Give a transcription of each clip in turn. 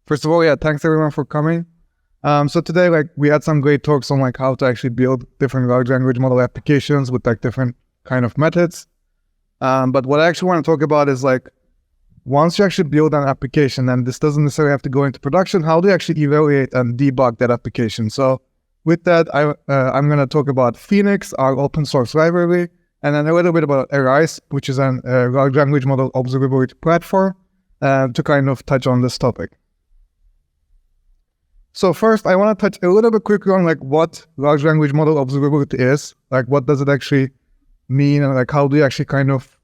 First of all, yeah, thanks everyone for coming. So today, we had some great talks on how to actually build different large language model applications with different kind of methods. But what I actually want to talk about is once you actually build an application, and this doesn't necessarily have to go into production, how do you actually evaluate and debug that application? So with that, I'm going to talk about Phoenix, our open source library, and then a little bit about Arize, which is a large language model observability platform, to kind of touch on this topic. So first, I want to touch a little bit quickly on what large language model observability is, what does it actually mean, and how do you actually kind of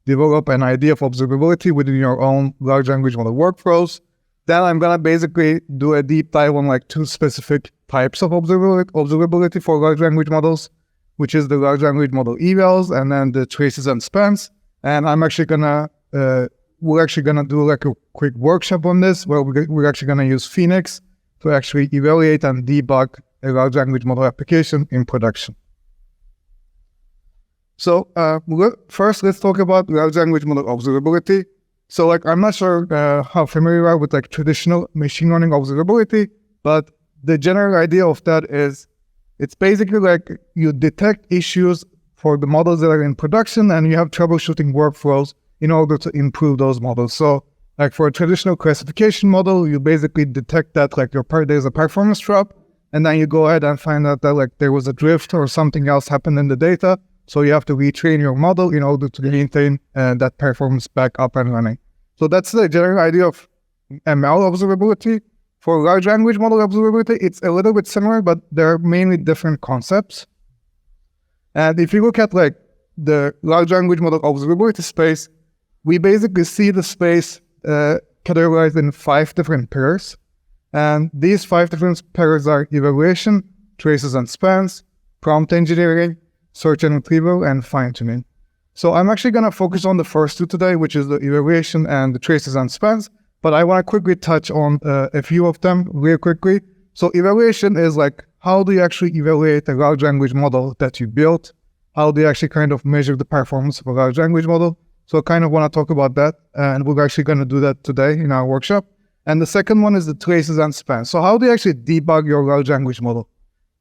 develop an idea of observability within your own large language model workflows. Then I'm gonna basically do a deep dive on two specific types of observability for large language models, which is the large language model evals and then the traces and spans. And I'm actually gonna we're actually gonna do a quick workshop on this where we're actually gonna use Phoenix to actually evaluate and debug a large language model application in production. So first, let's talk about large language model observability. So I'm not sure how familiar you are with traditional machine learning observability, but the general idea of that is it's basically you detect issues for the models that are in production and you have troubleshooting workflows in order to improve those models. So for a traditional classification model, you basically detect that there's a performance drop, and then you go ahead and find out that there was a drift or something else happened in the data. So you have to retrain your model in order to maintain that performance back up and running. So that's the general idea of ML observability. For large language model observability, it's a little bit similar, but they're mainly different concepts. And if you look at the large language model observability space, we basically see the space categorized in 5 different pillars. And these 5 different pillars are evaluation, traces and spans, prompt engineering, search and retrieval, and fine-tuning. So I'm actually going to focus on the first 2 today, which is the evaluation and the traces and spans, but I want to quickly touch on a few of them real quickly. So evaluation is how do you actually evaluate a large language model that you built? How do you actually kind of measure the performance of a large language model? So I kind of want to talk about that, and we're actually going to do that today in our workshop. And the second one is the traces and spans. So how do you actually debug your large language model?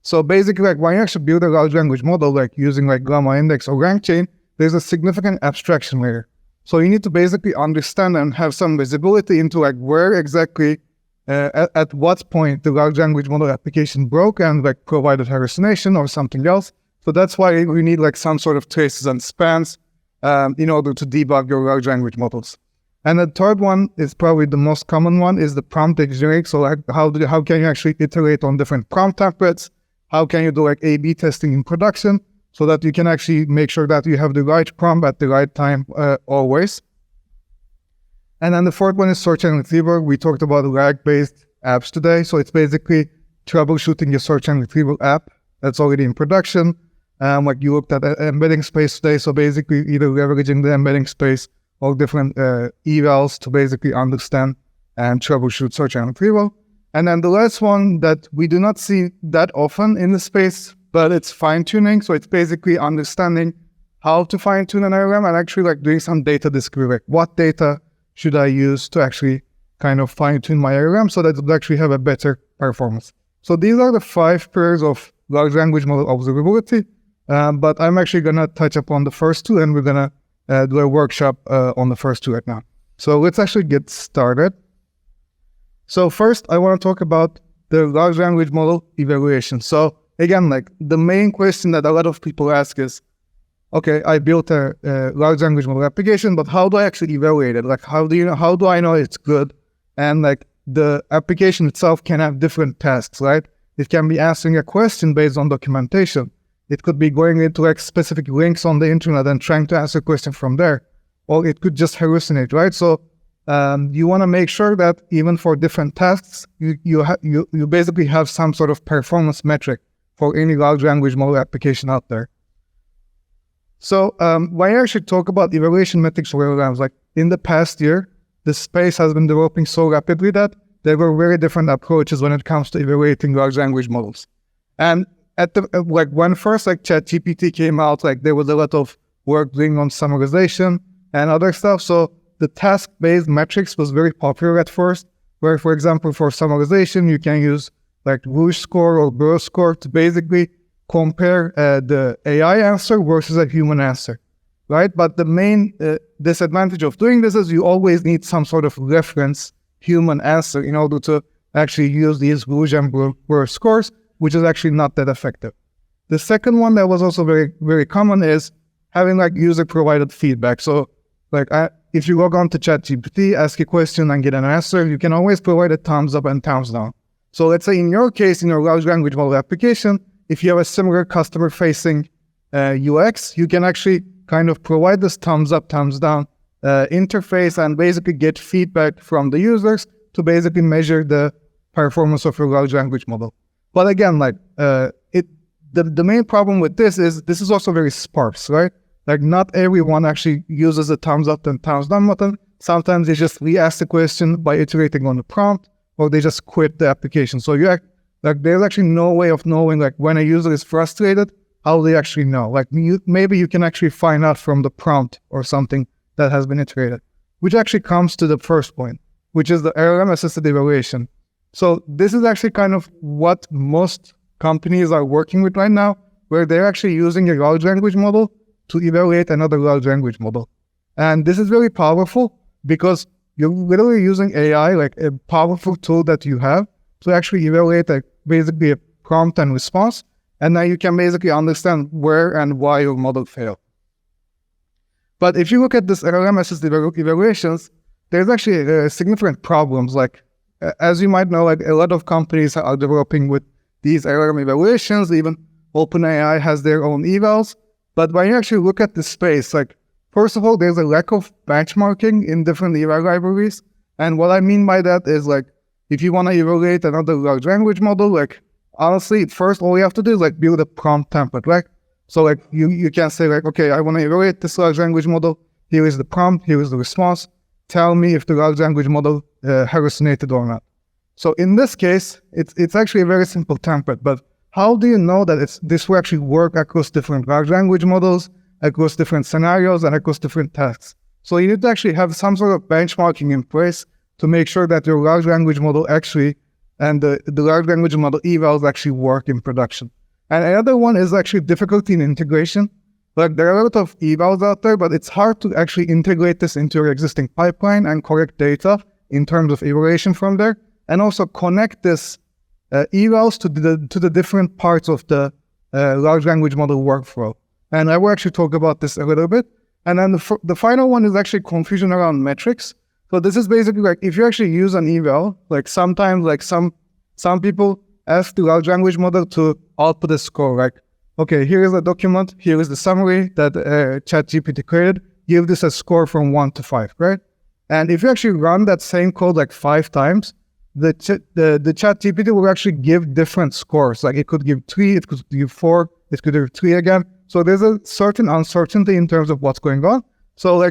So basically, when you actually build a large language model, using Gamma Index or LangChain, there's a significant abstraction layer. So you need to basically understand and have some visibility into where exactly, at what point the large language model application broke and provided hallucination or something else. So that's why we need some sort of traces and spans in order to debug your large language models. And the third one is probably the most common one, is the prompt engineering. So how can you actually iterate on different prompt templates? How can you do A/B testing in production so that you can actually make sure that you have the right prompt at the right time always? And then the fourth one is search and retrieval. We talked about RAG-based apps today. So it's basically troubleshooting your search and retrieval app that's already in production. You looked at embedding space today. So basically either leveraging the embedding space or different evals to basically understand and troubleshoot search and retrieval. And then the last one that we do not see that often in the space, but it's fine-tuning. So it's basically understanding how to fine-tune an LLM and actually doing some data discovery. What data should I use to actually kind of fine-tune my LLM so that it will actually have a better performance? So these are the 5 pillars of large language model observability. But I'm actually going to touch upon the first 2, and we're going to do a workshop on the first 2 right now. So let's actually get started. So first, I want to talk about the large language model evaluation. So again, the main question that a lot of people ask is, okay, I built a large language model application, but how do I actually evaluate it? How do I know it's good? And the application itself can have different tasks, right? It can be answering a question based on documentation. It could be going into specific links on the internet and trying to answer a question from there. Or it could just hallucinate, right? So you want to make sure that even for different tasks, you basically have some sort of performance metric for any large language model application out there. So when I actually talk about evaluation metrics for LLMs, in the past year, the space has been developing so rapidly that there were very different approaches when it comes to evaluating large language models. And at the when first ChatGPT came out, there was a lot of work doing on summarization and other stuff. So the task-based metrics was very popular at first, where, for example, for summarization, you can use Rouge score or Burrow score to basically compare the AI answer versus a human answer, right? But the main disadvantage of doing this is you always need some sort of reference human answer in order to actually use these Rouge and Burrow scores, which is actually not that effective. The second one that was also very, very common is having user-provided feedback. So if you log on to ChatGPT, ask a question and get an answer, you can always provide a thumbs up and thumbs down. So let's say in your case, in your large language model application, if you have a similar customer-facing UX, you can actually kind of provide this thumbs up, thumbs down interface and basically get feedback from the users to basically measure the performance of your large language model. But again, the main problem with this is also very sparse, right? Not everyone actually uses the thumbs up and thumbs down button. Sometimes they just re-ask the question by iterating on the prompt, or they just quit the application. So there's actually no way of knowing when a user is frustrated, how they actually know. Maybe you can actually find out from the prompt or something that has been iterated, which actually comes to the first point, which is the LLM assisted evaluation. So this is actually kind of what most companies are working with right now, where they're actually using a large language model to evaluate another large language model. And this is very powerful because you're literally using AI, a powerful tool that you have, to actually evaluate basically a prompt and response. And now you can basically understand where and why your model failed. But if you look at this LLM assisted evaluations, there's actually significant problems. As you might know, a lot of companies are developing with these LLM evaluations. Even OpenAI has their own evals. But when you actually look at the space, first of all, there's a lack of benchmarking in different eval libraries. And what I mean by that is if you want to evaluate another large language model, honestly, first all you have to do is build a prompt template, right? So you can say okay, I want to evaluate this large language model. Here is the prompt, here is the response. Tell me if the large language model hallucinated or not. So in this case, it's actually a very simple template, but how do you know that this will actually work across different large language models, across different scenarios, and across different tasks? So you need to actually have some sort of benchmarking in place to make sure that your large language model actually, and the large language model evals actually work in production. And another one is actually difficulty in integration. There are a lot of evals out there, but it's hard to actually integrate this into your existing pipeline and collect data in terms of evaluation from there, and also connect this evals to the different parts of the large language model workflow. And I will actually talk about this a little bit. And then the final one is actually confusion around metrics. So this is basically if you actually use an eval, sometimes some people ask the large language model to output a score. Okay, here is the document, here is the summary that ChatGPT created. Give this a score from 1 to 5, right? And if you actually run that same code 5 times, the ChatGPT will actually give different scores. It could give 3, it could give 4, it could give 3 again. So there's a certain uncertainty in terms of what's going on. So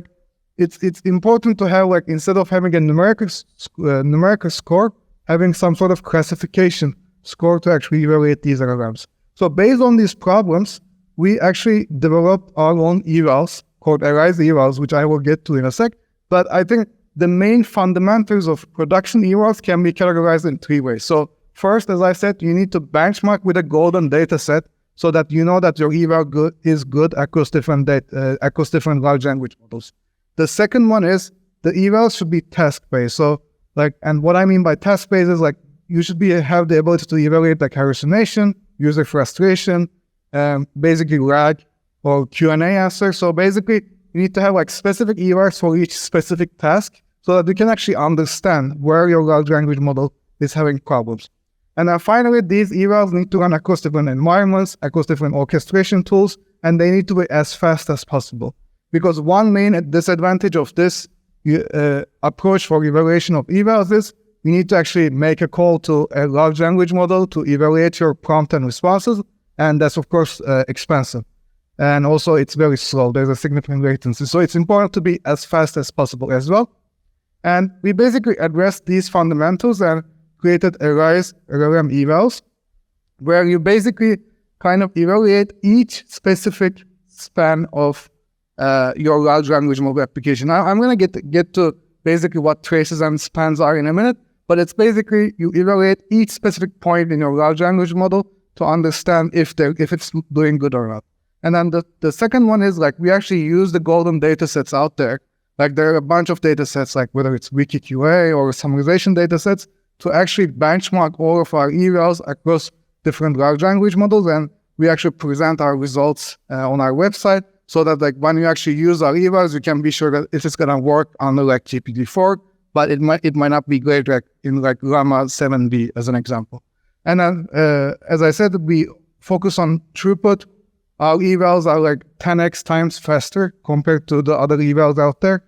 it's important to have instead of having a numerical score, having some sort of classification score to actually evaluate these LLMs. So based on these problems, we actually developed our own evals called Arize evals, which I will get to in a sec. But I think the main fundamentals of production evals can be categorized in 3 ways. So first, as I said, you need to benchmark with a golden data set so that you know that your eval is good across different large language models. The second one is the evals should be task-based. So and what I mean by task-based is you should have the ability to evaluate hallucination, user frustration, basically lag or Q&A answer. So basically, you need to have specific evals for each specific task so that you can actually understand where your large language model is having problems. And then finally, these evals need to run across different environments, across different orchestration tools, and they need to be as fast as possible. Because one main disadvantage of this approach for evaluation of evals is you need to actually make a call to a large language model to evaluate your prompt and responses, and that's of course expensive. And also it's very slow, there's a significant latency. So it's important to be as fast as possible as well. And we basically addressed these fundamentals and created Arize LLM evals, where you basically kind of evaluate each specific span of your large language model application. Now, I'm going to get to basically what traces and spans are in a minute, but it's basically you evaluate each specific point in your large language model to understand if it's doing good or not. And then the second one is like we actually use the golden data sets out there. Like there are a bunch of data sets, like whether it's WikiQA or summarization data sets, to actually benchmark all of our evals across different large language models. And we actually present our results on our website so that like when you actually use our evals, you can be sure that it is going to work on the like GPT-4, but it might not be great like in like Llama 7B as an example. And then, as I said, we focus on throughput. Our evals are like 10x times faster compared to the other evals out there.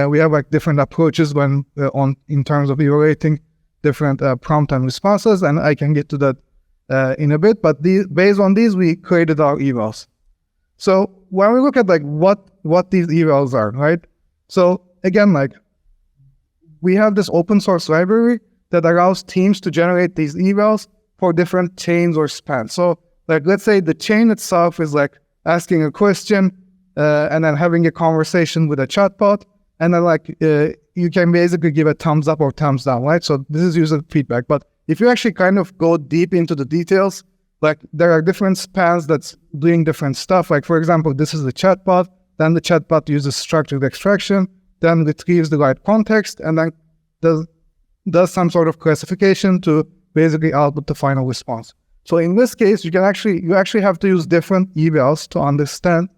We have like different approaches in terms of evaluating different prompt and responses, and I can get to that in a bit. But based on these, we created our evals. So when we look at like what these evals are, right? So again, like we have this open source library that allows teams to generate these evals for different chains or spans. So like, let's say the chain itself is like asking a question and then having a conversation with a chatbot. And then like, you can basically give a thumbs up or thumbs down, right? So this is user feedback. But if you actually kind of go deep into the details, like there are different spans that's doing different stuff. Like for example, this is the chatbot. Then the chatbot uses structured extraction, then retrieves the right context, and then does some sort of classification to basically output the final response. So in this case, you actually have to use different evals to understand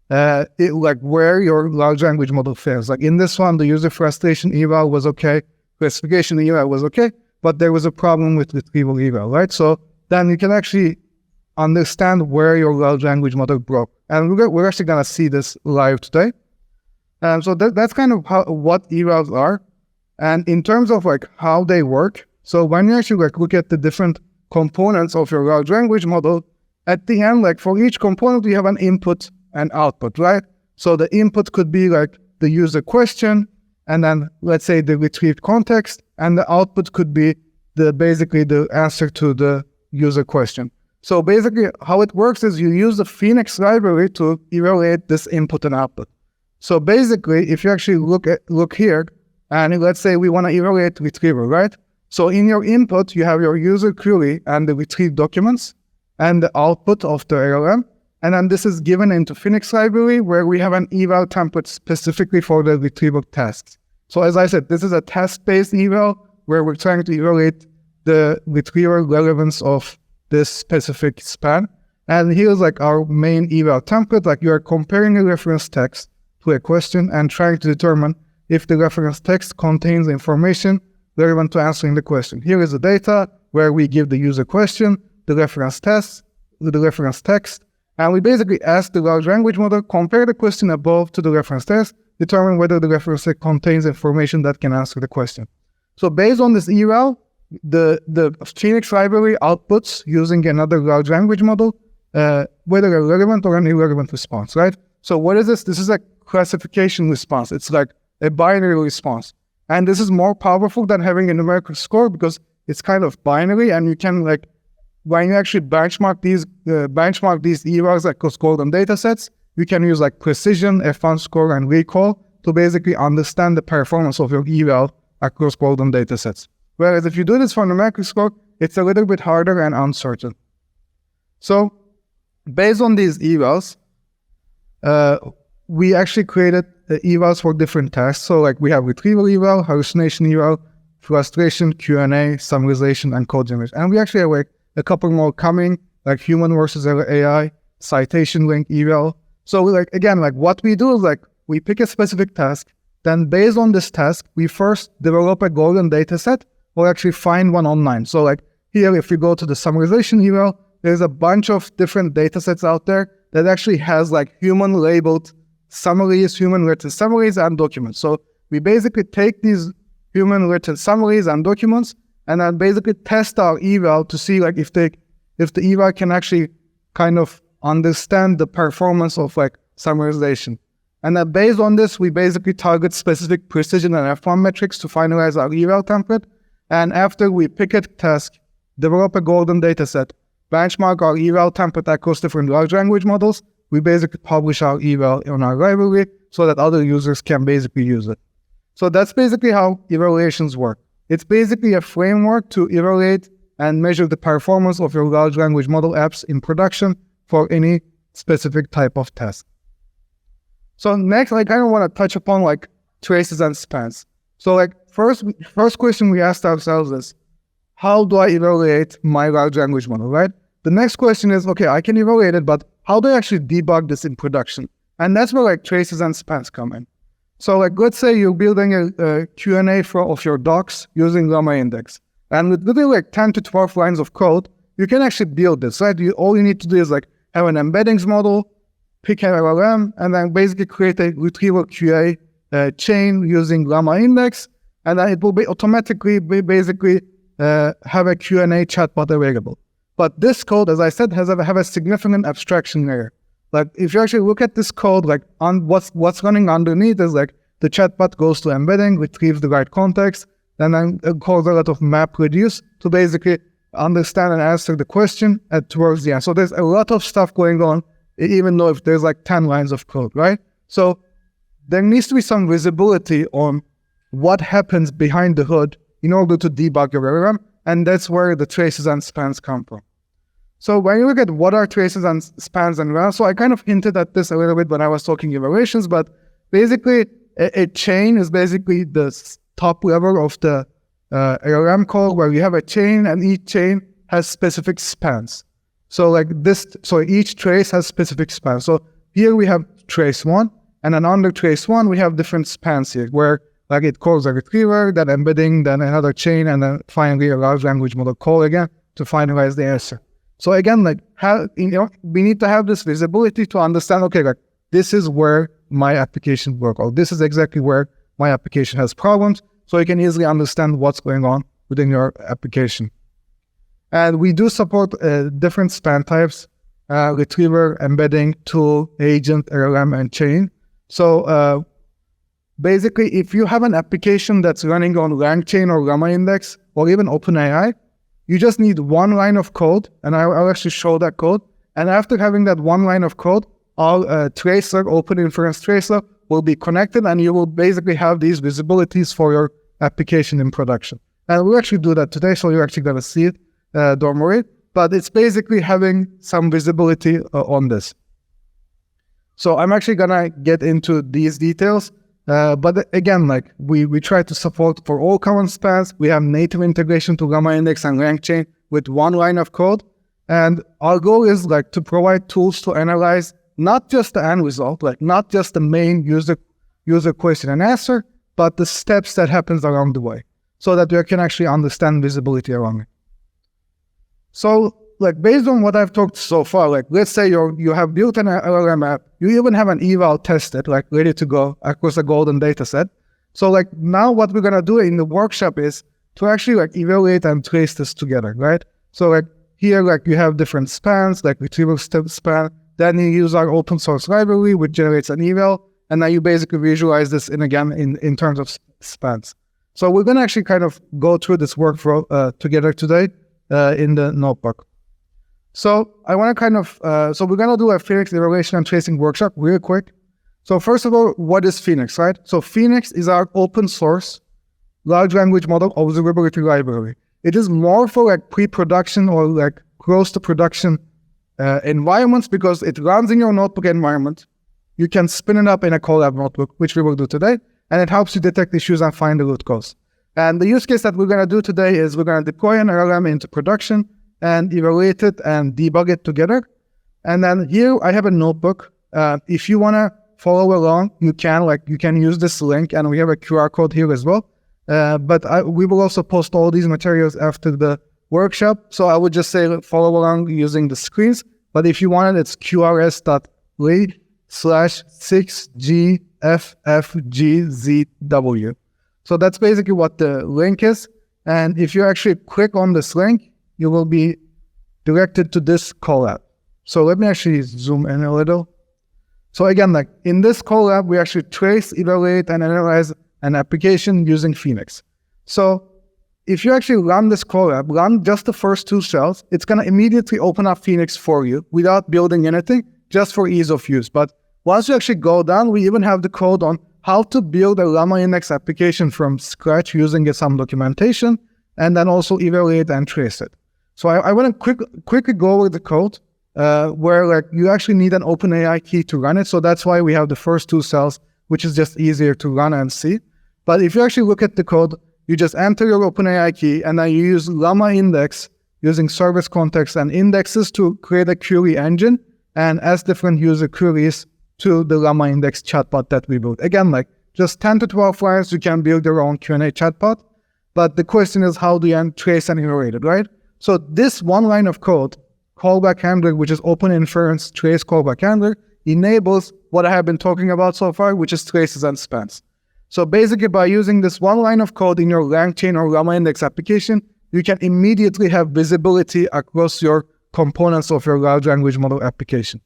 like where your large language model fails. Like in this one, the user frustration eval was okay, classification eval was okay, but there was a problem with retrieval eval, right? So then you can actually understand where your large language model broke. And we're actually going to see this live today. So that's kind of what evals are. And in terms of like how they work, so when you actually like look at the different components of your large language model, at the end, like for each component, you have an input and output, right? So the input could be like the user question, and then let's say the retrieved context, and the output could be basically the answer to the user question. So basically how it works is you use the Phoenix library to evaluate this input and output. So basically, if you actually look here, and let's say we want to evaluate retrieval, right? So in your input, you have your user query and the retrieved documents and the output of the LLM. And then this is given into Phoenix library where we have an eval template specifically for the retrieval tasks. So as I said, this is a task-based eval where we're trying to evaluate the retrieval relevance of this specific span. And here's like our main eval template, like you are comparing a reference text to a question and trying to determine if the reference text contains information relevant to answering the question. Here is the data where we give the user question, the reference text, and we basically ask the large language model, compare the question above to the reference text, determine whether the reference text contains information that can answer the question. So based on this eval, the Phoenix library outputs using another large language model, whether a relevant or an irrelevant response, right? So what is this? This is a classification response. It's like a binary response. And this is more powerful than having a numerical score because it's kind of binary, and you can like, when you actually benchmark these evals across golden data sets, you can use like precision, F1 score, and recall to basically understand the performance of your eval across golden data sets. Whereas if you do this for numerical score, it's a little bit harder and uncertain. So based on these evals, we actually created evals for different tasks. So like we have retrieval eval, hallucination eval, frustration, Q&A, summarization, and code generation. And we actually have like a couple more coming, like human versus AI, citation link eval. So like, again, like what we do is like we pick a specific task, then based on this task, we first develop a golden data set or actually find one online. So like here, if you go to the summarization eval, there's a bunch of different data sets out there that actually has like human labeled summaries, human written summaries and documents. So we basically take these human written summaries and documents and then basically test our eval to see like if the eval can actually kind of understand the performance of like summarization. And then based on this, we basically target specific precision and F1 metrics to finalize our eval template. And after we pick a task, develop a golden data set, benchmark our eval template across different large language models, we basically publish our eval on our library so that other users can basically use it. So that's basically how evaluations work. It's basically a framework to evaluate and measure the performance of your large language model apps in production for any specific type of task. So next, I kind of want to touch upon like traces and spans. So like first question we asked ourselves is, how do I evaluate my large language model, right? The next question is, okay, I can evaluate it, but how do I actually debug this in production? And that's where like traces and spans come in. So like, let's say you're building a Q&A of your docs using Llama Index. And with literally like 10 to 12 lines of code, you can actually build this, right? All you need to do is like have an embeddings model, pick an LLM, and then basically create a retrieval QA chain using Llama Index, and then it will be automatically basically have a Q&A chatbot available. But this code, as I said, have a significant abstraction layer. Like if you actually look at this code, like on what's running underneath is like the chatbot goes to embedding, retrieves the right context, and then it calls a lot of map reduce to basically understand and answer the question towards the end. So there's a lot of stuff going on, even though if there's like 10 lines of code, right? So there needs to be some visibility on what happens behind the hood in order to debug your LLM, and that's where the traces and spans come from. So when you look at what are traces and spans and so I kind of hinted at this a little bit when I was talking evaluations, but basically a chain is basically the top level of the LLM call where you have a chain and each chain has specific spans. So like so each trace has specific spans. So here we have trace 1, and then under trace 1 we have different spans here where like it calls a retriever, then embedding, then another chain, and then finally a large language model call again to finalize the answer. So again, like we need to have this visibility to understand, okay, like this is where my application works, or this is exactly where my application has problems, so you can easily understand what's going on within your application. And we do support different span types, retriever, embedding, tool, agent, LLM, and chain. So basically, if you have an application that's running on LangChain or Llama Index or even OpenAI, you just need one line of code, and I'll actually show that code. And after having that one line of code, our tracer, open inference tracer, will be connected, and you will basically have these visibilities for your application in production. And we'll actually do that today, so you're actually going to see it, don't worry. But it's basically having some visibility on this. So I'm actually going to get into these details. But again, like we try to support for all common spans. We have native integration to Llama Index and LangChain with one line of code. And our goal is like to provide tools to analyze not just the end result, like not just the main user question and answer, but the steps that happens along the way so that you can actually understand visibility around it. So like based on what I've talked so far, like let's say you have built an LLM app, you even have an eval tested, like ready to go across a golden data set. So like now what we're gonna do in the workshop is to actually like evaluate and trace this together, right? So like here, like you have different spans, like retrieval span, then you use our open source library, which generates an eval, and now you basically visualize this in terms of spans. So we're gonna actually kind of go through this workflow together today in the notebook. So I want to kind of, so we're going to do a Phoenix evaluation and tracing workshop real quick. So first of all, what is Phoenix, right? So Phoenix is our open source large language model observability library. It is more for like pre-production or like close to production environments because it runs in your notebook environment. You can spin it up in a Colab notebook, which we will do today, and it helps you detect issues and find the root cause. And the use case that we're going to do today is we're going to deploy an LLM into production and evaluate it and debug it together. And then here I have a notebook. If you want to follow along, you can use this link, and we have a QR code here as well. But we will also post all these materials after the workshop. So I would just say follow along using the screens. But if you want it, it's qrs.ly/6gffgzw. So that's basically what the link is. And if you actually click on this link, you will be directed to this Colab. So let me actually zoom in a little. So again, like in this Colab, we actually trace, evaluate, and analyze an application using Phoenix. So if you actually run this Colab, run just the first 2 cells, it's going to immediately open up Phoenix for you without building anything, just for ease of use. But once you actually go down, we even have the code on how to build a Llama Index application from scratch using some documentation, and then also evaluate and trace it. So I want to quickly go over the code where like you actually need an OpenAI key to run it. So that's why we have the first 2 cells, which is just easier to run and see. But if you actually look at the code, you just enter your OpenAI key, and then you use Llama Index using service context and indexes to create a query engine and ask different user queries to the Llama Index chatbot that we built. Again, like just 10 to 12 lines, you can build your own Q&A chatbot. But the question is, how do you trace and evaluate it, right? So this one line of code, callback handler, which is open inference trace callback handler, enables what I have been talking about so far, which is traces and spans. So basically, by using this one line of code in your LangChain or Llama Index application, you can immediately have visibility across your components of your large language model application.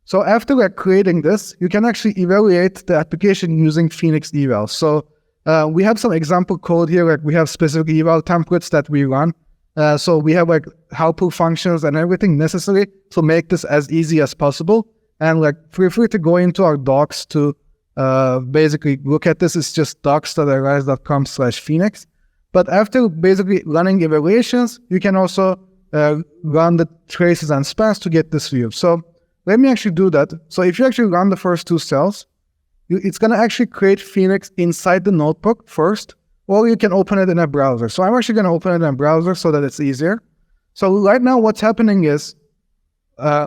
So after like creating this, you can actually evaluate the application using Phoenix evals. So we have some example code here, like we have specific eval templates that we run. So we have like helpful functions and everything necessary to make this as easy as possible. And like feel free to go into our docs to basically look at this. It's just docs.arize.com/Phoenix. But after basically running evaluations, you can also run the traces and spans to get this view. So let me actually do that. So if you actually run the first 2 cells, it's going to actually create Phoenix inside the notebook first, or you can open it in a browser. So I'm actually going to open it in a browser so that it's easier. So right now what's happening is,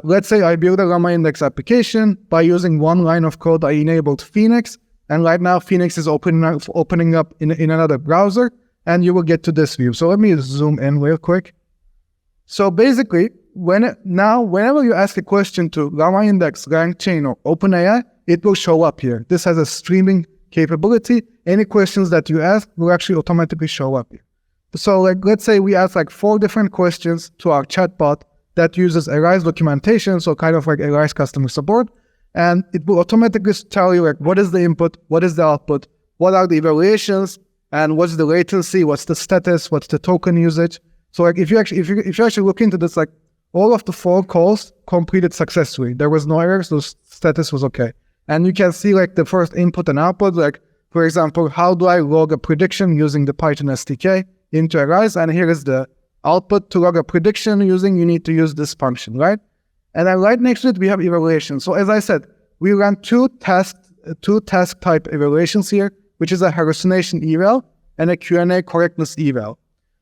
let's say I build a Llama Index application. By using one line of code, I enabled Phoenix. And right now Phoenix is opening up in another browser, and you will get to this view. So let me zoom in real quick. So basically, whenever you ask a question to Llama Index, LangChain, or OpenAI, it will show up here. This has a streaming capability. Any questions that you ask will actually automatically show up here. So like, let's say we ask like 4 different questions to our chatbot that uses Arize documentation, so kind of like Arize customer support, and it will automatically tell you like what is the input, what is the output, what are the evaluations, and what's the latency, what's the status, what's the token usage. So like if you actually look into this, like all of the 4 calls completed successfully. There was no errors, the status was okay. And you can see like the first input and output, like for example, how do I log a prediction using the Python SDK into Arize? And here is the output. To log a prediction you need to use this function, right? And then right next to it, we have evaluation. So as I said, we ran two task type evaluations here, which is a hallucination eval and a Q&A correctness eval.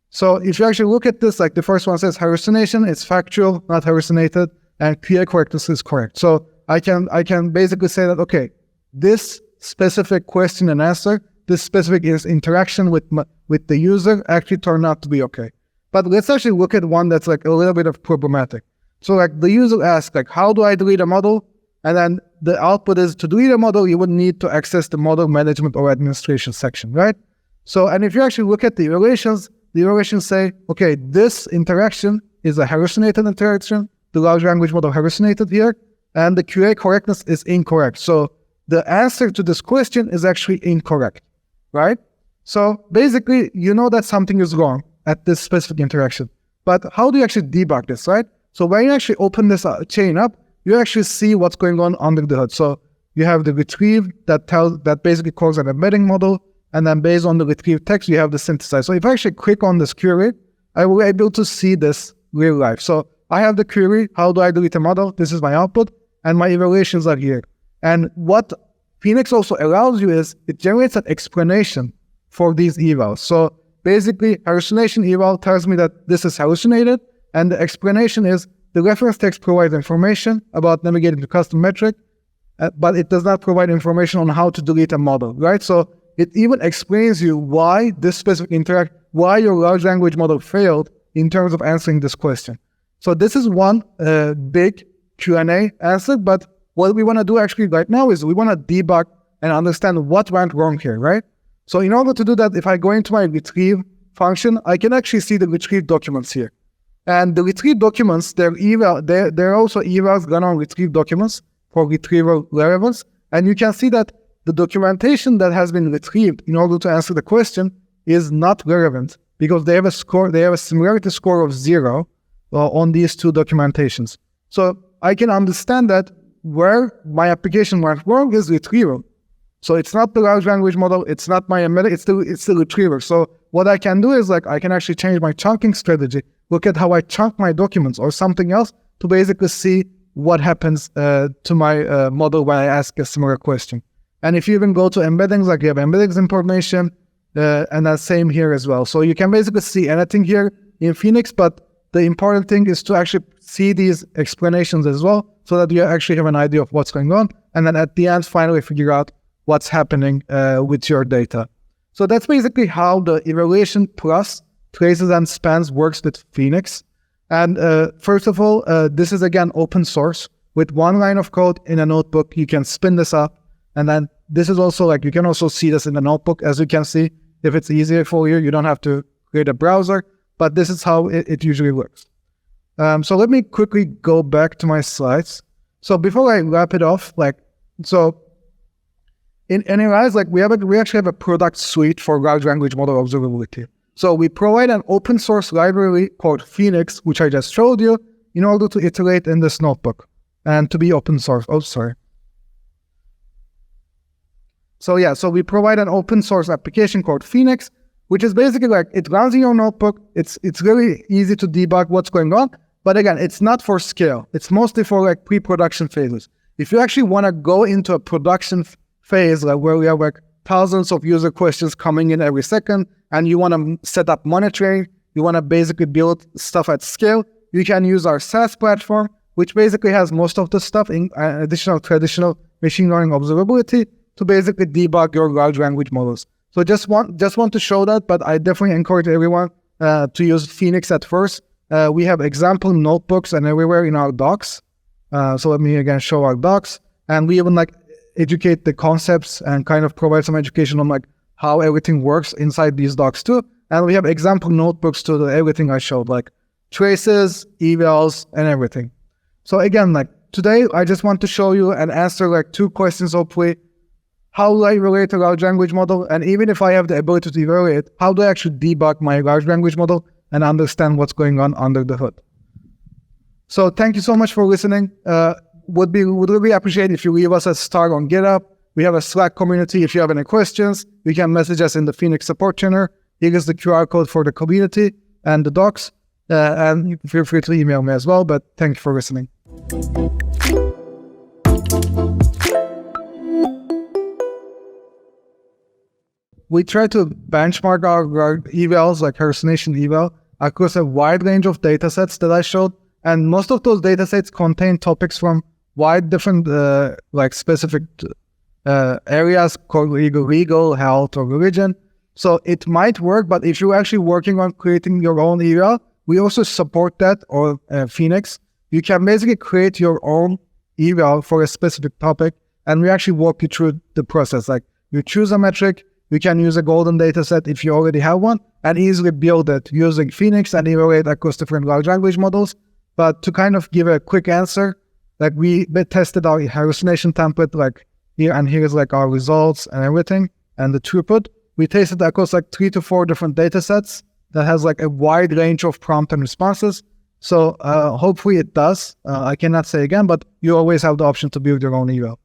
So if you actually look at this, like the first one says hallucination, it's factual, not hallucinated, and Q&A correctness is correct. So I can basically say that, okay, this specific question and answer, this specific interaction with the user actually turned out to be okay. But let's actually look at one that's like a little bit of problematic. So like the user asks, like, how do I delete a model? And then the output is, to delete a model, you would need to access the model management or administration section, right? So, and if you actually look at the evaluations say, okay, this interaction is a hallucinated interaction. The large language model hallucinated here, and the QA correctness is incorrect. So the answer to this question is actually incorrect, right? So basically, you know that something is wrong at this specific interaction. But how do you actually debug this, right? So when you actually open this chain up, you actually see what's going on under the hood. So you have the retrieve that basically calls an embedding model, and then based on the retrieved text, you have the synthesize. So if I actually click on this query, I will be able to see this real life. So I have the query, how do I delete a model? This is my output, and my evaluations are here. And what Phoenix also allows you is, it generates an explanation for these evals. So basically, hallucination eval tells me that this is hallucinated, and the explanation is the reference text provides information about navigating the custom metric, but it does not provide information on how to delete a model, right? So it even explains you why this specific why your large language model failed in terms of answering this question. So this is one big Q&A answer, but what we want to do actually right now is we want to debug and understand what went wrong here, right? So in order to do that, if I go into my retrieve function, I can actually see the retrieve documents here. And the retrieve documents, they're also evals run on retrieve documents for retrieval relevance. And you can see that the documentation that has been retrieved in order to answer the question is not relevant because they have a similarity score of 0 on these two documentations. So I can understand that where my application went wrong is retrieval. So it's not the large language model, it's not my embedding, it's the retriever. So what I can do is I can actually change my chunking strategy, look at how I chunk my documents or something else to basically see what happens to my model when I ask a similar question. And if you even go to embeddings, you have embeddings information, and that's same here as well. So you can basically see anything here in Phoenix, but the important thing is to actually see these explanations as well so that you actually have an idea of what's going on. And then at the end, finally figure out what's happening with your data. So that's basically how the evaluation plus traces and spans works with Phoenix. And first of all, this is again open source. With one line of code in a notebook, you can spin this up. And then this is also you can also see this in the notebook. As you can see, if it's easier for you, you don't have to create a browser, but this is how it usually works. So let me quickly go back to my slides. So before I wrap it off, in Arize, we actually have a product suite for large language model observability. So we provide an open source library called Phoenix, which I just showed you, in order to iterate in this notebook and to be open source. Oh, sorry. So we provide an open source application called Phoenix, which is basically it runs in your notebook. It's really easy to debug what's going on. But again, it's not for scale. It's mostly for pre-production phases. If you actually want to go into a production phase where we have thousands of user questions coming in every second, and you want to set up monitoring, you want to basically build stuff at scale, you can use our SaaS platform, which basically has most of the stuff in additional traditional machine learning observability to basically debug your large language models. So just want to show that, but I definitely encourage everyone to use Phoenix at first. We have example notebooks and everywhere in our docs. So let me again show our docs, and we even educate the concepts and kind of provide some education on how everything works inside these docs too. And we have example notebooks to everything I showed, traces, evals, and everything. So again, today I just want to show you and answer 2 questions hopefully. How do I evaluate a large language model? And even if I have the ability to evaluate, how do I actually debug my large language model and understand what's going on under the hood? So thank you so much for listening. Would really appreciate if you leave us a star on GitHub. We have a Slack community. If you have any questions, you can message us in the Phoenix support channel. Here is the QR code for the community and the docs. And feel free to email me as well. But thank you for listening. We try to benchmark our evals, hallucination eval, across a wide range of datasets that I showed. And most of those datasets contain topics from wide different specific areas called legal, health, or religion. So it might work, but if you're actually working on creating your own eval, we also support that, or Phoenix. You can basically create your own eval for a specific topic, and we actually walk you through the process. You choose a metric, you can use a golden dataset if you already have one, and easily build it using Phoenix and evaluate across different large language models. But to kind of give a quick answer, we tested our hallucination template here, and here's our results and everything, and the throughput. We tested across 3 to 4 different datasets that has a wide range of prompt and responses. So hopefully it does. I cannot say again, but you always have the option to build your own eval.